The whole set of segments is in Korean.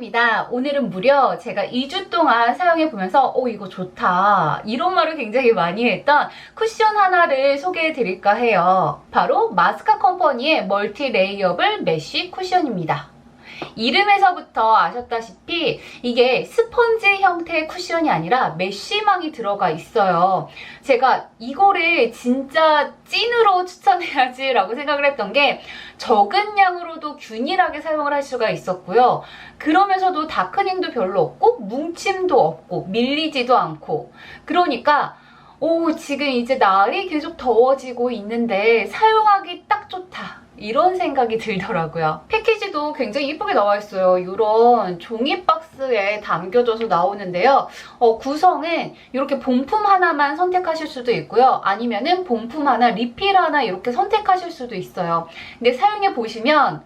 아입니다. 오늘은 무려 제가 2주 동안 사용해보면서 이거 좋다 이런 말을 굉장히 많이 했던 쿠션 하나를 소개해 드릴까 해요. 바로 마스카 컴퍼니의 멀티 레이어블 메쉬 쿠션입니다. 이름에서부터 아셨다시피 이게 스펀지 형태의 쿠션이 아니라 메쉬망이 들어가 있어요. 제가 이거를 진짜 찐으로 추천해야지 라고 생각을 했던 게 적은 양으로도 균일하게 사용을 할 수가 있었고요. 그러면서도 다크닝도 별로 없고 뭉침도 없고 밀리지도 않고, 그러니까 지금 이제 날이 계속 더워지고 있는데 사용하기 딱 좋다 이런 생각이 들더라고요. 패키지도 굉장히 이쁘게 나와 있어요. 이런 종이 박스에 담겨져서 나오는데요. 구성은 이렇게 본품 하나만 선택하실 수도 있고요. 아니면은 본품 하나, 리필 하나 이렇게 선택하실 수도 있어요. 근데 사용해 보시면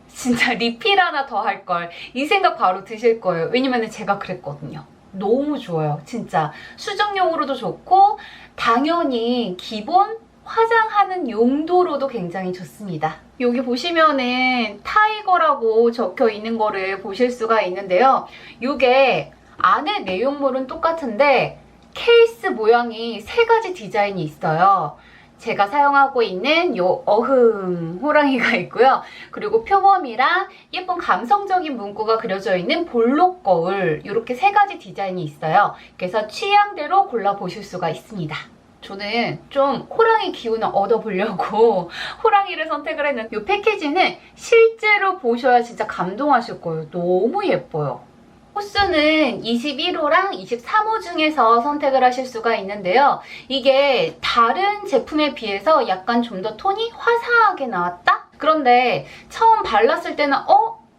진짜 리필 하나 더 할 걸 이 생각 바로 드실 거예요. 왜냐면 제가 그랬거든요. 너무 좋아요. 진짜 수정용으로도 좋고 당연히 기본 화장하는 용도로도 굉장히 좋습니다. 여기 보시면은 타이거라고 적혀 있는 거를 보실 수가 있는데요. 이게 안에 내용물은 똑같은데 케이스 모양이 3가지 디자인이 있어요. 제가 사용하고 있는 요 어흥 호랑이가 있고요. 그리고 표범이랑 예쁜 감성적인 문구가 그려져 있는 볼록 거울, 이렇게 3가지 디자인이 있어요. 그래서 취향대로 골라보실 수가 있습니다. 저는 좀 호랑이 기운을 얻어보려고 호랑이를 선택을 했는데 이 패키지는 실제로 보셔야 진짜 감동하실 거예요. 너무 예뻐요. 호수는 21호랑 23호 중에서 선택을 하실 수가 있는데요. 이게 다른 제품에 비해서 약간 좀 더 톤이 화사하게 나왔다? 그런데 처음 발랐을 때는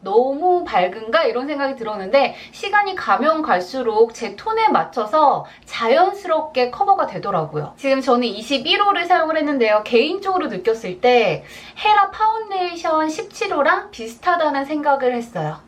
너무 밝은가? 이런 생각이 들었는데 시간이 가면 갈수록 제 톤에 맞춰서 자연스럽게 커버가 되더라고요. 지금 저는 21호를 사용을 했는데요. 개인적으로 느꼈을 때 헤라 파운데이션 17호랑 비슷하다는 생각을 했어요.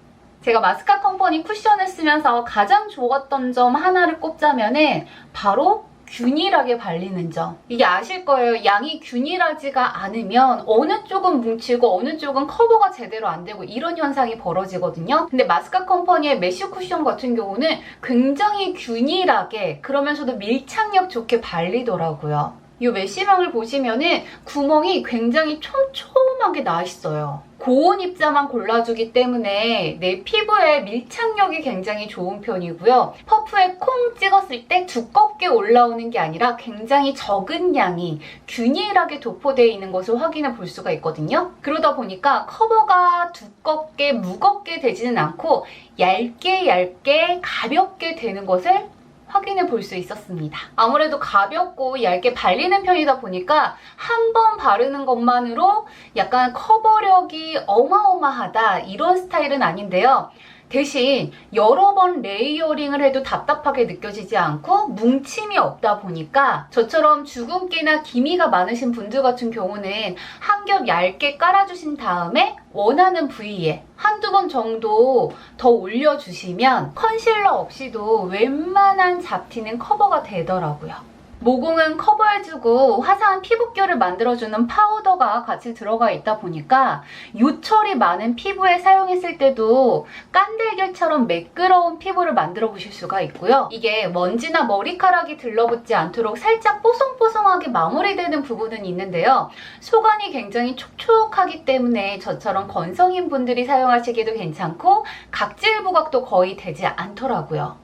제가 마스카 컴퍼니 쿠션을 쓰면서 가장 좋았던 점 하나를 꼽자면은 바로 균일하게 발리는 점. 이게 아실 거예요. 양이 균일하지가 않으면 어느 쪽은 뭉치고 어느 쪽은 커버가 제대로 안 되고 이런 현상이 벌어지거든요. 근데 마스카 컴퍼니의 메쉬 쿠션 같은 경우는 굉장히 균일하게 그러면서도 밀착력 좋게 발리더라고요. 이 메쉬망을 보시면은 구멍이 굉장히 촘촘하게 나 있어요. 고온 입자만 골라주기 때문에 내 피부에 밀착력이 굉장히 좋은 편이고요. 퍼프에 콩 찍었을 때 두껍게 올라오는 게 아니라 굉장히 적은 양이 균일하게 도포되어 있는 것을 확인해 볼 수가 있거든요. 그러다 보니까 커버가 두껍게 무겁게 되지는 않고 얇게 가볍게 되는 것을 확인해 볼 수 있었습니다. 아무래도 가볍고 얇게 발리는 편이다 보니까 한 번 바르는 것만으로 약간 커버력이 어마어마하다 이런 스타일은 아닌데요. 대신 여러 번 레이어링을 해도 답답하게 느껴지지 않고 뭉침이 없다 보니까 저처럼 주근깨나 기미가 많으신 분들 같은 경우는 한 겹 얇게 깔아주신 다음에 원하는 부위에 한두 번 정도 더 올려주시면 컨실러 없이도 웬만한 잡티는 커버가 되더라고요. 모공은 커버해주고 화사한 피부결을 만들어주는 파우더가 같이 들어가 있다 보니까 요철이 많은 피부에 사용했을 때도 깐달걀처럼 매끄러운 피부를 만들어 보실 수가 있고요. 이게 먼지나 머리카락이 들러붙지 않도록 살짝 뽀송뽀송하게 마무리되는 부분은 있는데요. 속안이 굉장히 촉촉하기 때문에 저처럼 건성인 분들이 사용하시기도 괜찮고 각질 부각도 거의 되지 않더라고요.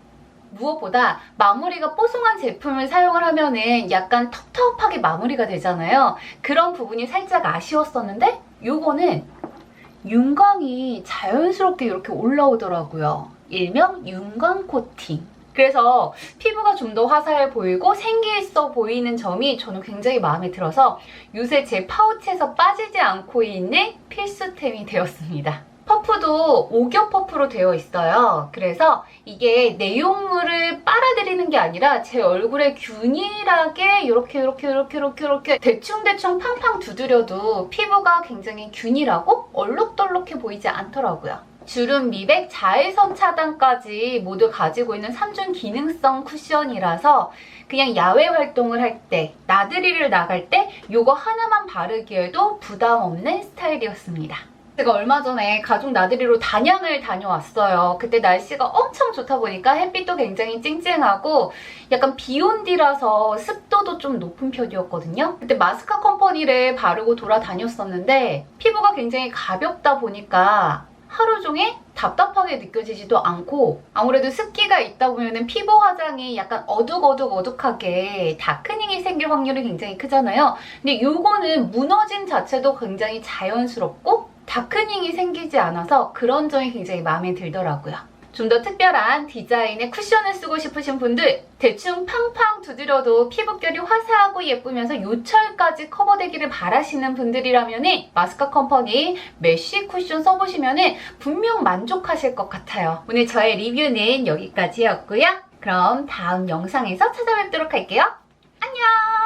무엇보다 마무리가 뽀송한 제품을 사용을 하면은 약간 텁텁하게 마무리가 되잖아요. 그런 부분이 살짝 아쉬웠었는데 요거는 윤광이 자연스럽게 이렇게 올라오더라고요. 일명 윤광 코팅. 그래서 피부가 좀 더 화사해 보이고 생기 있어 보이는 점이 저는 굉장히 마음에 들어서 요새 제 파우치에서 빠지지 않고 있는 필수템이 되었습니다. 퍼프도 5겹 퍼프로 되어 있어요. 그래서 이게 내용물을 빨아들이는 게 아니라 제 얼굴에 균일하게 이렇게 대충 팡팡 두드려도 피부가 굉장히 균일하고 얼룩덜룩해 보이지 않더라고요. 주름 미백, 자외선 차단까지 모두 가지고 있는 3중 기능성 쿠션이라서 그냥 야외 활동을 할 때, 나들이를 나갈 때 이거 하나만 바르기에도 부담 없는 스타일이었습니다. 제가 얼마 전에 가족 나들이로 단양을 다녀왔어요. 그때 날씨가 엄청 좋다 보니까 햇빛도 굉장히 쨍쨍하고 약간 비온 뒤라서 습도도 좀 높은 편이었거든요. 그때 마스카 컴퍼니를 바르고 돌아다녔었는데 피부가 굉장히 가볍다 보니까 하루 종일 답답하게 느껴지지도 않고, 아무래도 습기가 있다 보면 피부 화장이 약간 어둑하게 다크닝이 생길 확률이 굉장히 크잖아요. 근데 요거는 무너짐 자체도 굉장히 자연스럽고 다크닝이 생기지 않아서 그런 점이 굉장히 마음에 들더라고요. 좀 더 특별한 디자인의 쿠션을 쓰고 싶으신 분들, 대충 팡팡 두드려도 피부결이 화사하고 예쁘면서 요철까지 커버되기를 바라시는 분들이라면 마스카 컴퍼니 메쉬 쿠션 써보시면 분명 만족하실 것 같아요. 오늘 저의 리뷰는 여기까지였고요. 그럼 다음 영상에서 찾아뵙도록 할게요. 안녕!